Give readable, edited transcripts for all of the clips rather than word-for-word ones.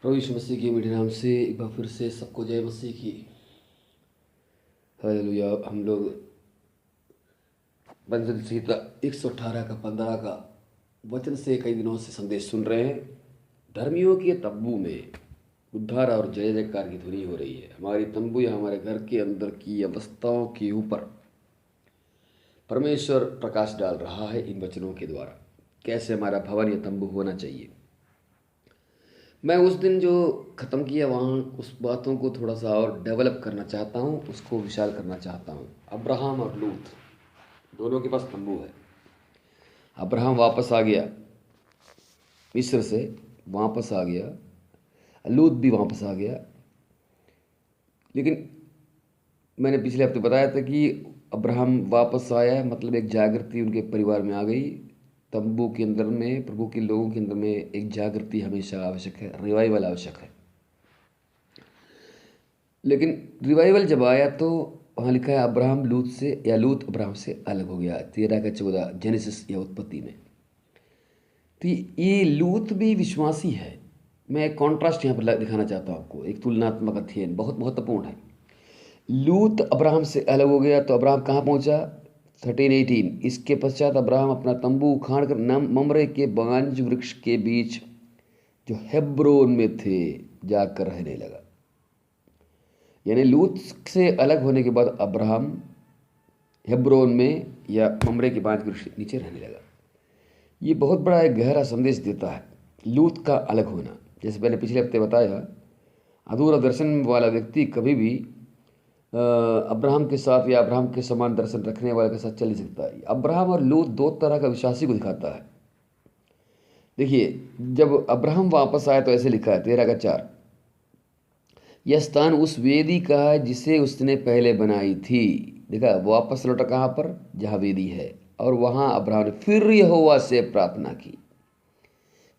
प्रभु यीशु मसीह के मीठे नाम से एक बार फिर से सबको जय मसीह की। हालेलुया। हम लोग बंधन संहिता 118 का 15 का वचन से कई दिनों से संदेश सुन रहे हैं। धर्मियों के तंबू में उद्धार और जय जयकार की ध्वनि हो रही है। हमारी तंबू या हमारे घर के अंदर की अवस्थाओं के ऊपर परमेश्वर प्रकाश डाल रहा है इन वचनों के द्वारा। कैसे हमारा भवन या तंबू होना चाहिए। मैं उस दिन जो ख़त्म किया वहाँ उस बातों को थोड़ा सा और डेवलप करना चाहता हूँ, उसको विशाल करना चाहता हूँ। अब्राहम और लूत दोनों के पास तंबू है। अब्राहम वापस आ गया, मिस्र से वापस आ गया, लूत भी वापस आ गया। लेकिन मैंने पिछले हफ्ते बताया था कि अब्राहम वापस आया मतलब एक जागृति उनके परिवार में आ गई। तंबू के अंदर में, प्रभु के लोगों के अंदर में एक जागृति हमेशा आवश्यक है, रिवाइवल आवश्यक है। लेकिन रिवाइवल जब आया तो वहाँ लिखा है अब्राहम लूत से या लूत अब्राहम से अलग हो गया। 13 का 14 जेनेसिस या उत्पत्ति में। तो ये लूत भी विश्वासी है। मैं एक कॉन्ट्रास्ट यहाँ पर दिखाना चाहता हूँ आपको, एक तुलनात्मक अध्ययन बहुत महत्वपूर्ण है। लूत अब्राहम से अलग हो गया तो अब्राहम कहाँ पहुँचा? 13-18। इसके पश्चात अब्राहम अपना तंबू उखाड़ कर ममरे के बांज वृक्ष के बीच जो हेब्रोन में थे जाकर रहने लगा। यानी लूत से अलग होने के बाद अब्राहम हेब्रोन में या ममरे के बांज वृक्ष नीचे रहने लगा। ये बहुत बड़ा एक गहरा संदेश देता है लूत का अलग होना। जैसे मैंने पिछले हफ्ते बताया, अधूरा दर्शन वाला व्यक्ति कभी भी अब्राहम के साथ या अब्राहम के समान दर्शन रखने वाले के साथ चल नहीं सकता है। अब्राहम और लूत दो तरह का विश्वासी को दिखाता है। देखिए, जब अब्राहम वापस आया तो ऐसे लिखा है 13 का 4, यह स्थान उस वेदी का है जिसे उसने पहले बनाई थी। देखा, वापस लौटा कहाँ पर? जहाँ वेदी है। और वहाँ अब्राहम ने फिर यहोवा से प्रार्थना की।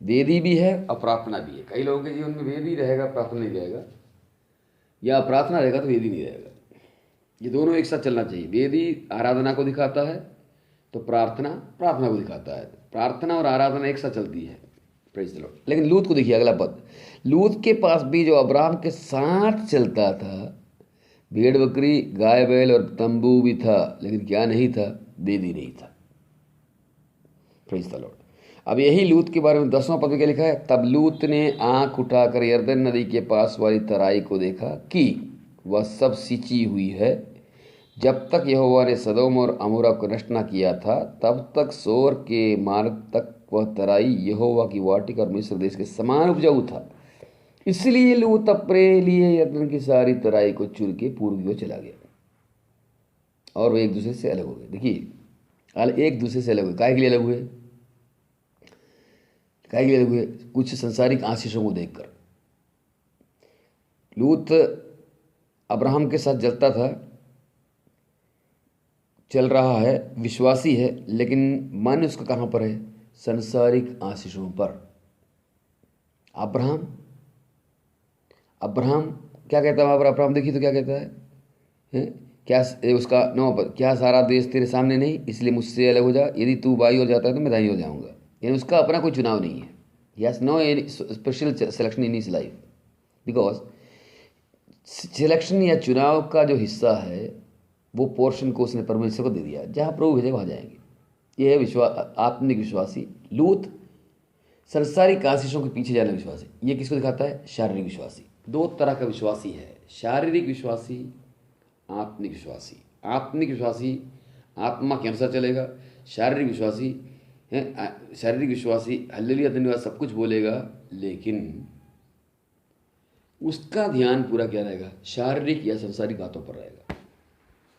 वेदी भी है और प्रार्थना भी है। कई लोगों के जीवन में वेदी रहेगा, प्रार्थना नहीं रहेगा, या प्रार्थना रहेगा तो वेदी नहीं रहेगा। ये दोनों एक साथ चलना चाहिए। वेदी आराधना को दिखाता है तो प्रार्थना प्रार्थना को दिखाता है। प्रार्थना और आराधना एक साथ चलती है। Praise the Lord. लेकिन लूत को देखिए, अगला पद। लूत के पास भी जो अब्राहम के साथ चलता था, भेड़ बकरी, गाय बैल और तंबू भी था, लेकिन क्या नहीं था? वेदी नहीं था। Praise the Lord. अब यही लूत के बारे में 10वां पद में क्या लिखा है? तब लूत ने आंख उठाकर यरदन नदी के पास वाली तराई को देखा कि वह सब सिंची हुई है। जब तक यहोवा ने सदोम और अमोरा को नष्ट न किया था, तब तक सोर के मार्ग तक वह तराई यहोवा की वाटिका और मिस्र देश के समान उपजाऊ था। इसलिए लूत अपने लिए यरदन की सारी तराई को चुन के पूर्व की ओर चला गया और वे एक दूसरे से अलग हो गए। देखिए, एक दूसरे से अलग हुए। काहे के लिए अलग हुए? काहे के लिए अलग हुए? कुछ संसारिक आशीषों को देखकर। लूत अब्राहम के साथ जलता था, चल रहा है, विश्वासी है, लेकिन मन उसका कहाँ पर है? संसारिक आशीषों पर। अब्राहम क्या कहता है वहाँ पर? अब्राहम देखिए तो क्या कहता है? क्या उसका 9 पद, क्या सारा देश तेरे सामने नहीं, इसलिए मुझसे अलग हो जा। यदि तू बाई ओर जाता है तो मैं दाईं ओर जाऊँगा। यानी उसका अपना कोई चुनाव नहीं है। He has no special selection in his life, because selection या चुनाव का जो हिस्सा है वो पोर्शन को उसने परमेश्वर को दे दिया। जहाँ प्रभु भेजेगा वहाँ जाएंगे। यह है आत्मिक विश्वासी। लूत संसारिक आशीषों के पीछे जाने विश्वासी। ये किसको दिखाता है? शारीरिक विश्वासी। दो तरह का विश्वासी है, शारीरिक विश्वासी, आत्मिक विश्वासी। आत्मिक विश्वासी आत्मा के अनुसार चलेगा। शारीरिक विश्वासी हल्लेलुया धन्यवाद सब कुछ बोलेगा, लेकिन उसका ध्यान पूरा क्या रहेगा? शारीरिक या संसारिक बातों पर रहेगा।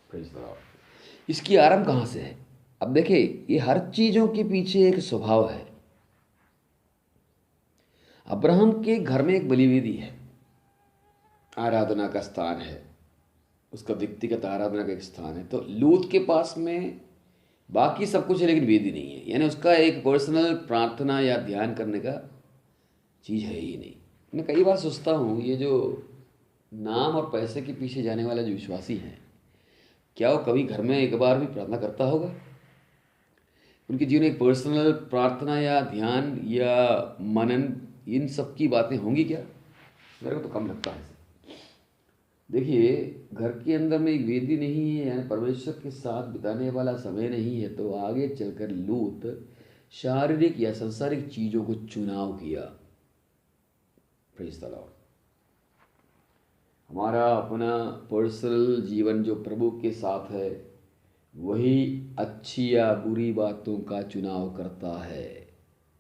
Praise the Lord. इसकी आरंभ कहाँ से है? अब देखिए, ये हर चीज़ों के पीछे एक स्वभाव है। अब्राहम के घर में एक बलिवेदी है, आराधना का स्थान है, उसका व्यक्तिगत आराधना का एक स्थान है। तो लूत के पास में बाकी सब कुछ है लेकिन वेदी नहीं है। यानी उसका एक पर्सनल प्रार्थना या ध्यान करने का चीज़ है ही नहीं। मैं कई बार सोचता हूँ, ये जो नाम और पैसे के पीछे जाने वाला जो विश्वासी है, क्या वो कभी घर में एक बार भी प्रार्थना करता होगा? उनके जीवन में एक पर्सनल प्रार्थना या ध्यान या मनन, इन सब की बातें होंगी क्या? मेरे को तो कम लगता है। देखिए, घर के अंदर में एक वेदी नहीं है, यानी परमेश्वर के साथ बिताने वाला समय नहीं है, तो आगे चलकर लूत शारीरिक या सांसारिक चीज़ों को चुनाव किया। Praise the Lord. हमारा अपना पर्सनल जीवन जो प्रभु के साथ है, वही अच्छी या बुरी बातों का चुनाव करता है,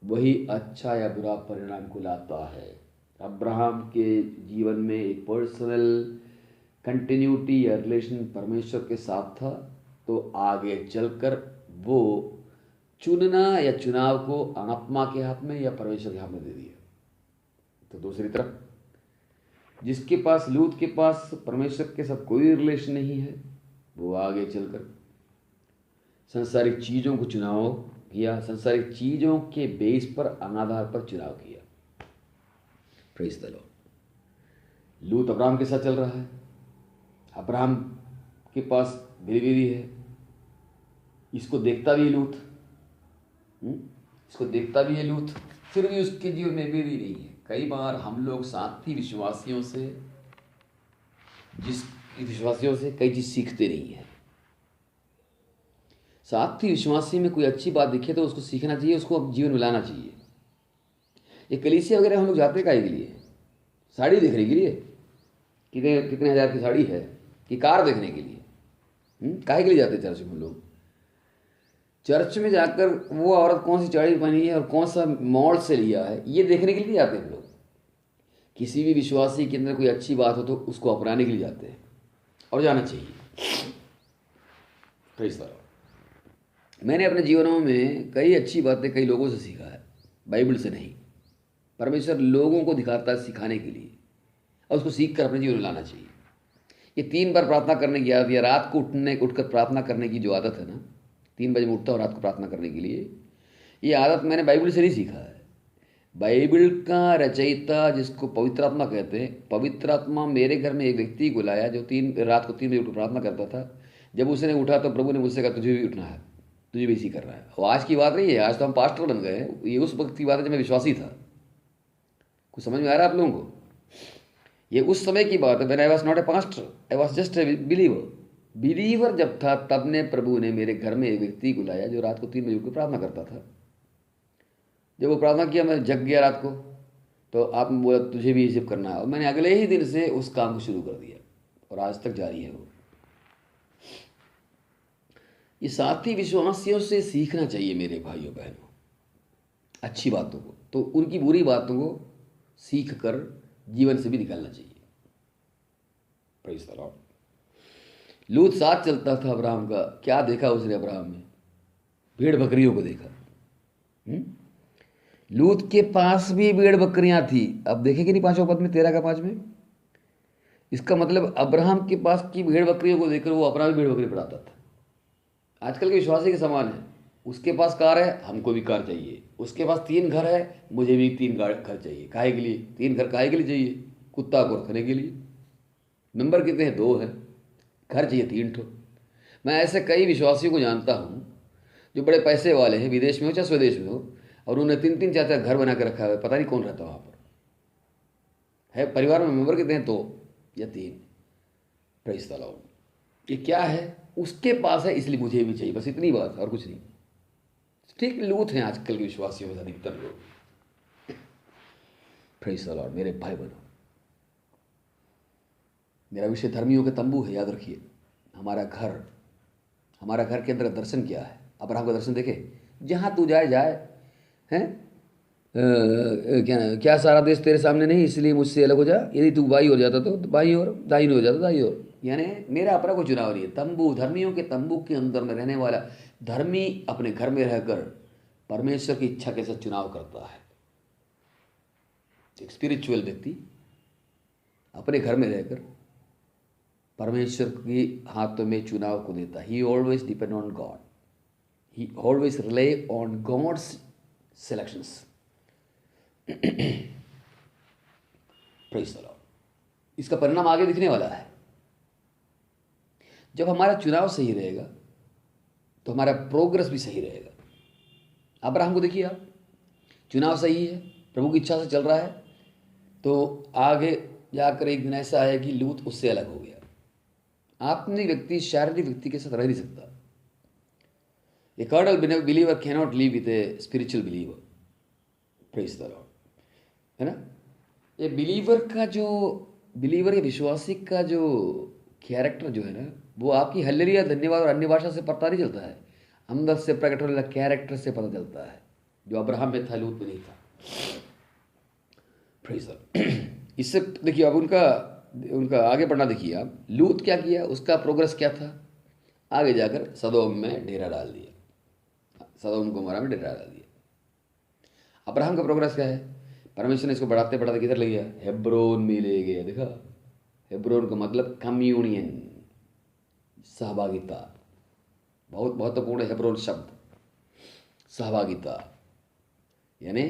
वही अच्छा या बुरा परिणाम को लाता है। अब्राहम के जीवन में एक पर्सनल कंटिन्यूटी या रिलेशन परमेश्वर के साथ था, तो आगे चलकर वो चुनना या चुनाव को आत्मा के हाथ में या परमेश्वर के हाथ में दे दिया। तो दूसरी तरफ जिसके पास, लूत के पास परमेश्वर के साथ कोई रिलेशन नहीं है, वो आगे चलकर सांसारिक चीज़ों को चुनाव किया, सांसारिक चीज़ों के बेस पर, आधार पर चुनाव किया। Praise the Lord. लूत अब्राहम के साथ चल रहा है, अब्राहम के पास बीवी है, इसको देखता भी है लूत, इसको देखता भी है लूत, फिर भी उसके जीवन में बीवी नहीं है। कई बार हम लोग साथी विश्वासियों से कई चीज़ सीखते नहीं हैं। साथी विश्वासी में कोई अच्छी बात दिखे तो उसको सीखना चाहिए, उसको जीवन में लाना चाहिए। ये कलीसिया वगैरह हम लोग जाते काहे के लिए? साड़ी देखने के लिए? कितने हज़ार की साड़ी है कि कार देखने के लिए? काहे के लिए जाते चर्च में? हम लोग चर्च में जाकर वो औरत कौन सी साड़ी पहनी है और कौन सा मॉल से लिया है, ये देखने के लिए जाते हैं हम लोग। किसी भी विश्वासी के अंदर कोई अच्छी बात हो तो उसको अपनाने के लिए जाते हैं, और जाना चाहिए। Praise the Lord. मैंने अपने जीवनों में कई अच्छी बातें कई लोगों से सीखा है, बाइबल से नहीं। परमेश्वर लोगों को दिखाता है सिखाने के लिए, और उसको सीख कर अपने जीवन में लाना चाहिए। ये 3 बार प्रार्थना करने की आदत, या रात को उठकर प्रार्थना करने की जो आदत है ना, 3 बजे में उठता हूँ रात को प्रार्थना करने के लिए, ये आदत मैंने बाइबल से नहीं सीखा है। बाइबल का रचयिता, जिसको पवित्र आत्मा कहते हैं, पवित्र आत्मा मेरे घर में एक व्यक्ति को लाया जो रात को 3 बजे उठ प्रार्थना करता था। जब उसने उठा तो प्रभु ने मुझसे कहा, तुझे भी उठना है, तुझे भी इसी करना है। और आज की बात नहीं है, आज तो हम पास्टर बन गए हैं। ये उस वक्त की बात है जब मैं विश्वासी था। कुछ समझ में आ रहा है आप लोगों को? ये उस समय की बात है, when I was not a pastor, I was just a believer जब था, तब ने प्रभु ने मेरे घर में एक व्यक्ति को लाया जो रात को 3 बजे उठकर प्रार्थना करता था। जब वो प्रार्थना किया, मैं जग गया रात को, तो आपने बोला तुझे भी ये सब करना है, और मैंने अगले ही दिन से उस काम को शुरू कर दिया, और आज तक जारी है वो। ये साथी विश्वासियों से सीखना चाहिए मेरे भाइयों बहनों, अच्छी बातों को, तो उनकी बुरी बातों को सीख कर जीवन से भी निकालना चाहिए। Praise the Lord. लूत साथ चलता था अब्राहम का। क्या देखा उसने अब्राहम में? भेड़ बकरियों को देखा। लूत के पास भी भेड़ बकरियां थी। अब देखेंगे नहीं 5वें पद में, 13 का 5 में। इसका मतलब अब्राहम के पास की भेड़ बकरियों को देखकर वो अपना भी भेड़ बकरी बढ़ाता था। आजकल के विश्वासी के समान है, उसके पास कार है, हमको भी कार चाहिए। उसके पास 3 घर है, मुझे भी 3 घर चाहिए। काहे के लिए 3 घर? काहे के लिए चाहिए? कुत्ता को रखने के लिए। मेंबर कितने हैं? 2 हैं, घर चाहिए 3 ठो। मैं ऐसे कई विश्वासियों को जानता हूँ जो बड़े पैसे वाले हैं, विदेश में हो चाहे स्वदेश में हो, और उन्हें 3-3 4-4 घर बना के रखा है। पता नहीं कौन रहता वहाँ पर है। परिवार में मेंबर कितने हैं? 2 या 3। Praise the Lord. ये क्या है? उसके पास है, इसलिए मुझे भी चाहिए, बस इतनी बात, और कुछ नहीं। ठीक लूत हैं आजकल के विश्वासियों में अधिकतर लोग। Praise the Lord. मेरे भाई बहनों, मेरा विषय धर्मियों के तंबू है, याद रखिए। हमारा घर के अंदर दर्शन क्या है? अब्राहम का दर्शन देखे, जहाँ तू जाए हैं, क्या सारा देश तेरे सामने नहीं, इसलिए मुझसे अलग हो जा। यदि तू बाई हो जाता तो बाई और, दाई हो जाता दाई और। यानी मेरा अपना कोई चुनाव नहीं है। तंबू, धर्मियों के तंबू के अंदर में रहने वाला धर्मी अपने घर में रहकर परमेश्वर की इच्छा के साथ चुनाव करता है। एक स्पिरिचुअल व्यक्ति अपने घर में रहकर परमेश्वर के हाथों में चुनाव को देता है। He always depend on God, he always rely on God's selections. Praise the Lord. इसका परिणाम आगे दिखने वाला है। जब हमारा चुनाव सही रहेगा तो हमारा प्रोग्रेस भी सही रहेगा। अब्राहम को देखिए आप, चुनाव सही है, प्रभु की इच्छा से चल रहा है, तो आगे जाकर एक दिन ऐसा है कि लूत उससे अलग हो गया। आत्मिक व्यक्ति शारीरिक व्यक्ति के साथ रह नहीं सकता। A carnal believer cannot live with a spiritual believer. Praise the Lord, है ना। ये बिलीवर या विश्वासी का जो कैरेक्टर जो है ना, वो आपकी हल्लेलुया धन्यवाद और अन्य भाषा से पता नहीं चलता है, अंदर से प्रकट होने वाला कैरेक्टर से पता चलता है, जो अब्राहम में था, लूत में नहीं था। Praise the Lord. इससे देखिए अब उनका आगे बढ़ना देखिए आप। लूत क्या किया, उसका प्रोग्रेस क्या था, आगे जाकर सदोम में डेरा डाल दिया, सदोम गोमोरा में डेरा डाल दिया। अब्राहम का प्रोग्रेस क्या है, परमेश्वर ने इसको बढ़ाते बढ़ाते किधर ले गया, हेब्रोन में ले गया। देखा, हेब्रोन का मतलब कम्युनियन, सहभागिता, बहुत महत्वपूर्ण है हेब्रोन शब्द, सहभागिता। यानी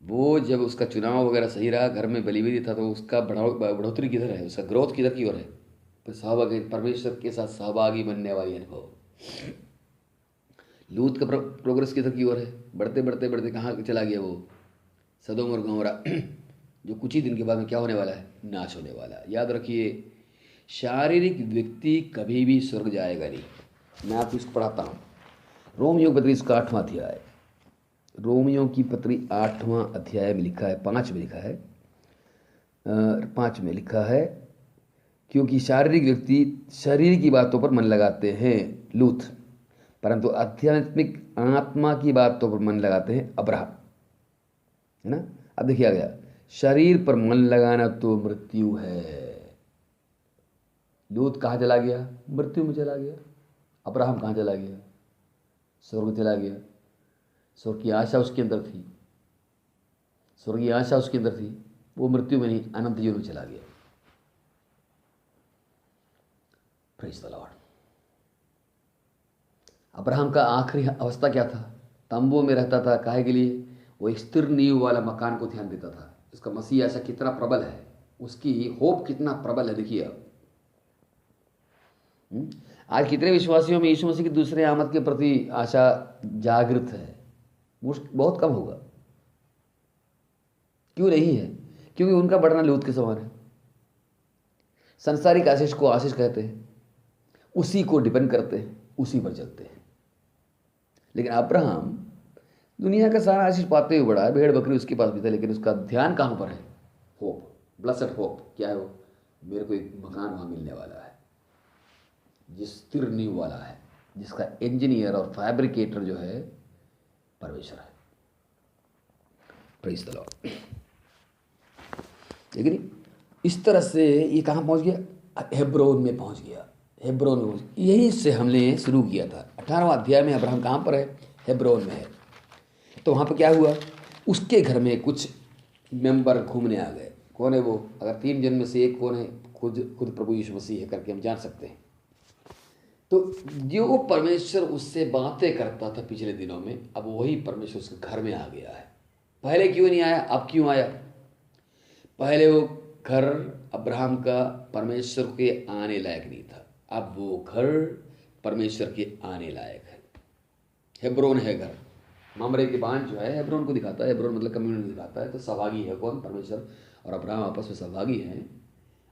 वो जब उसका चुनाव वगैरह सही रहा, घर में बलि विधि था, तो उसका बढ़ोतरी किधर है, उसका ग्रोथ किधर की ओर है, तो सहभागी, परमेश्वर के साथ सहभागी बनने वाली अनुभव। लूत का प्रोग्रेस किधर की ओर है, बढ़ते बढ़ते बढ़ते कहाँ चला गया वो, सदोम और गोमोरा, जो कुछ ही दिन के बाद में क्या होने वाला है, नाश होने वाला है। याद रखिए, शारीरिक व्यक्ति कभी भी स्वर्ग जाएगा नहीं। मैं आपको इसको पढ़ाता हूँ। रोमियो की पत्री इसका 8वां अध्याय, रोमियो की पत्री 8वां अध्याय में लिखा है, 5 में लिखा है, 5 में लिखा है, क्योंकि शारीरिक व्यक्ति शरीर की बातों पर मन लगाते हैं, लूत, परंतु आध्यात्मिक आत्मा की बातों पर मन लगाते हैं, अब्राहम, है ना। अब देखिए आ गया, शरीर पर मन लगाना तो मृत्यु है। लूत कहाँ चला गया, मृत्यु में चला गया। अब्राहम कहाँ चला गया, स्वर्ग चला गया। स्वर्ग की आशा उसके अंदर थी, स्वर्ग की आशा उसके अंदर थी, वो मृत्यु में नहीं, अनंत जीवन में चला गया। Praise the Lord. अब्राहम का आखिरी अवस्था क्या था, तंबू में रहता था, काहे के लिए, वो एक स्थिर नींव वाला मकान को ध्यान देता था। उसका मसीह आशा कितना प्रबल है, उसकी होप कितना प्रबल है, देखिए आप। आज कितने विश्वासियों में यीशु मसीह की दूसरे आमद के प्रति आशा जागृत है, बहुत कम होगा। क्यों नहीं है, क्योंकि उनका बढ़ना लूत के समान है। संसारिक आशीष को आशीष कहते हैं, उसी को डिपेंड करते हैं, उसी पर चलते हैं। लेकिन अब्राहम दुनिया का सारा आशीष पाते हुए बढ़ा है, भेड़ बकरी उसके पास भी था, लेकिन उसका ध्यान कहाँ पर है, होप, ब्लेसेड होप। क्या है वो, मेरे को एक मकान वहाँ मिलने वाला है, जिस स्थिर नींव वाला है, जिसका इंजीनियर और फैब्रिकेटर जो है परमेश्वर है। Praise the Lord. लेकिन इस तरह से ये कहाँ पहुँच गया, हेब्रोन में पहुँच गया, हेब्रोन में पहुँच गया। यही से हमने शुरू किया था। 18वां अध्याय में अब्राहम कहाँ पर है, हेब्रोन में है। तो वहाँ पर क्या हुआ, उसके घर में कुछ मेंबर घूमने आ गए। कौन है वो, अगर 3 जन में से एक कौन है, खुद प्रभु यीशु मसीह है करके हम जान सकते हैं। तो जो परमेश्वर उससे बातें करता था पिछले दिनों में, अब वही परमेश्वर उसके घर में आ गया है। पहले क्यों नहीं आया, अब क्यों आया। पहले वो घर अब्राहम का परमेश्वर के आने लायक नहीं था, अब वो घर परमेश्वर के आने लायक है। हेब्रोन है घर, ममरे के बांध जो है हेब्रोन को दिखाता है, हेब्रोन मतलब कम्युनिटी दिखाता है। तो सहभागी है कौन, परमेश्वर और अब्राहम आपस में सहभागी हैं।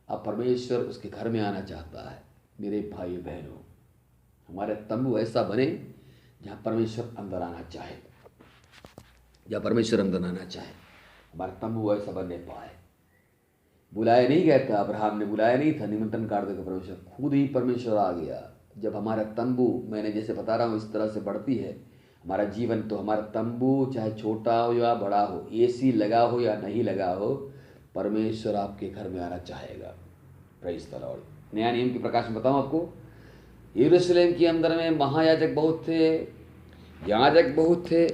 अब परमेश्वर उसके घर में आना चाहता है। मेरे भाई बहनों, हमारे तंबू ऐसा बने जहाँ परमेश्वर अंदर आना चाहे, जहाँ परमेश्वर अंदर आना चाहे, हमारा तंबू ऐसा बनने पाए। बुलाया नहीं गया था, अब्राहम ने बुलाया नहीं था, निमंत्रण कार्ड देकर परमेश्वर खुद ही परमेश्वर आ गया। जब हमारा तंबू, मैंने जैसे बता रहा हूँ, इस तरह से बढ़ती है हमारा जीवन, तो हमारा तंबू चाहे छोटा हो या बड़ा हो, एसी लगा हो या नहीं लगा हो, परमेश्वर आपके घर में आना चाहेगा। Praise the Lord. नया नियम के प्रकाश में बताऊँ आपको, यरूशलेम के अंदर में महायाजक बहुत थे, याजक बहुत थे,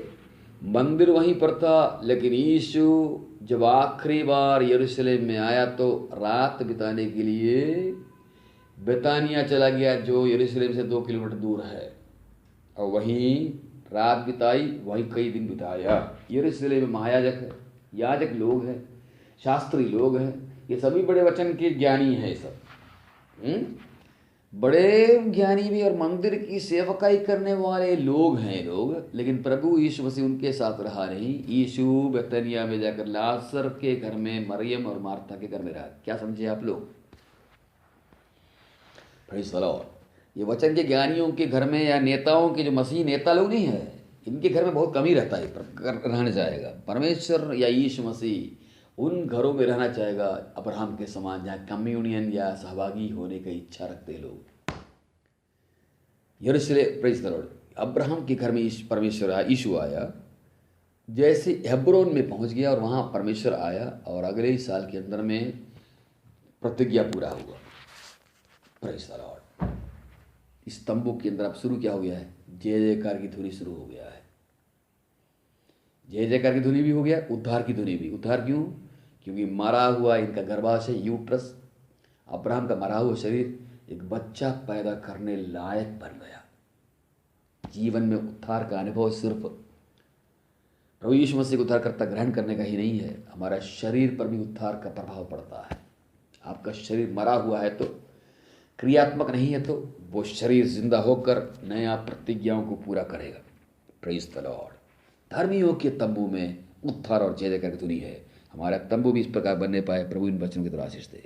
मंदिर वहीं पर था। लेकिन यीशु जब आखिरी बार यरूशलेम में आया तो रात बिताने के लिए बेतानिया चला गया, जो यरूशलेम से 2 किलोमीटर दूर है, और वहीं रात बिताई, वहीं कई दिन बिताया। यरूशलेम में महायाजक है, याजक लोग हैं, शास्त्री लोग हैं, ये सभी बड़े वचन के ज्ञानी हैं सब। बड़े ज्ञानी भी और मंदिर की सेवकाई करने वाले लोग हैं लोग, लेकिन प्रभु यीशु मसीह उनके साथ रहा नहीं। यीशु बेतनिया में जाकर लाजर के घर में, मरियम और मार्था के घर में रहा। क्या समझे आप लोग? Praise the Lord. ये वचन के ज्ञानियों के घर में या नेताओं के, जो मसीह नेता लोग नहीं है, इनके घर में बहुत कमी रहता है, रहने जाएगा। परमेश्वर या यीशु मसीह उन घरों में रहना चाहेगा अब्राहम के समान, जहाँ कम्युनियन या सहभागी होने की इच्छा रखते लोग। यरूशलेम, प्रेज़ द लॉर्ड, अब्राहम के घर में परमेश्वर आया, यीशु आया। जैसे हेब्रोन में पहुंच गया और वहाँ परमेश्वर आया, और अगले ही साल के अंदर में प्रतिज्ञा पूरा हुआ। Praise the Lord. इस तंबू के अंदर अब शुरू क्या हो गया है? जय जयकार की धुनी शुरू हो गया है। जय जयकार की धुनी भी हो गया, उद्धार की धुनी भी। उद्धार क्यों? क्योंकि मरा हुआ इनका गर्भाशय, यूट्रस, अब्राहम का मरा हुआ शरीर एक बच्चा पैदा करने लायक बन गया। जीवन में उद्धार का अनुभव सिर्फ प्रभु यीशु मसीह को उद्धारकर्ता ग्रहण करने का ही नहीं है, हमारा शरीर पर भी उद्धार का प्रभाव पड़ता है। आपका शरीर मरा हुआ है तो, क्रियात्मक नहीं है तो, वो शरीर जिंदा होकर नया प्रतिज्ञाओं को पूरा करेगा। Praise the Lord. धर्मियों के तंबू में उद्धार और जय जयकार की धुनी है। हमारा तंबू भी इस प्रकार बनने पाए। प्रभु इन वचनों की तरह आशीष दे।